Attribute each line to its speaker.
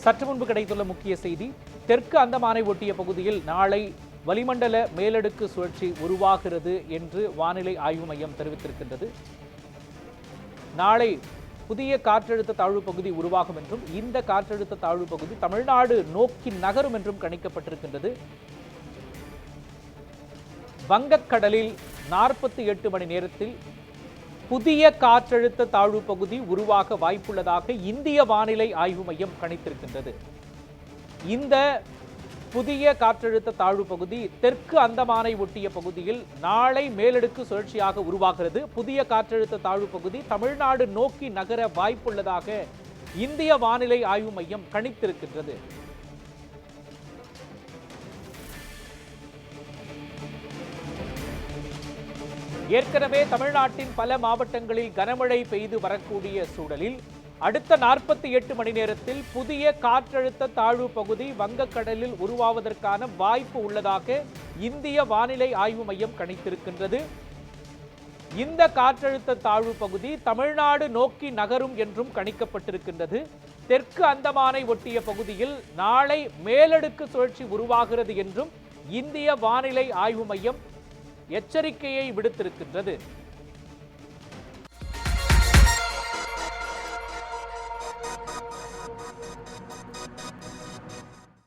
Speaker 1: சற்று முன்பு கிடைத்துள்ள முக்கிய செய்தி, தெற்கு அந்தமானை ஒட்டிய பகுதியில் நாளை வளிமண்டல மேலடுக்கு சுழற்சி உருவாகிறது என்று வானிலை ஆய்வு மையம் தெரிவித்திருக்கின்றது. நாளை புதிய காற்றழுத்த தாழ்வு பகுதி உருவாகும் என்றும் இந்த காற்றழுத்த தாழ்வு பகுதி தமிழ்நாடு நோக்கி நகரும் என்றும் கணிக்கப்பட்டிருக்கின்றது. வங்கக்கடலில் 48 மணி நேரத்தில் புதிய காற்றழுத்த தாழ்வு பகுதி உருவாக வாய்ப்புள்ளதாக இந்திய வானிலை ஆய்வு மையம் கணித்திருக்கின்றது. இந்த புதிய காற்றழுத்த தாழ்வு பகுதி தெற்கு அந்தமானை ஒட்டிய பகுதியில் நாளை மேலடுக்கு சுழற்சியாக உருவாகிறது. புதிய காற்றழுத்த தாழ்வு பகுதி தமிழ்நாடு நோக்கி நகர வாய்ப்புள்ளதாக இந்திய வானிலை ஆய்வு மையம் கணித்திருக்கின்றது. ஏற்கனவே தமிழ்நாட்டின் பல மாவட்டங்களில் கனமழை பெய்து வரக்கூடிய சூழலில் அடுத்த 48 மணி நேரத்தில் புதிய காற்றழுத்த தாழ்வு பகுதி வங்கக்கடலில் உருவாவதற்கான வாய்ப்பு உள்ளதாக இந்திய வானிலை ஆய்வு மையம் கணித்திருக்கின்றது. இந்த காற்றழுத்த தாழ்வு பகுதி தமிழ்நாடு நோக்கி நகரும் என்றும் கணிக்கப்பட்டிருக்கின்றது. தெற்கு அந்தமானை ஒட்டிய பகுதியில் நாளை மேலடுக்கு சுழற்சி உருவாகிறது என்றும் இந்திய வானிலை ஆய்வு மையம் எச்சரிக்கையை விடுத்திருக்கின்றது.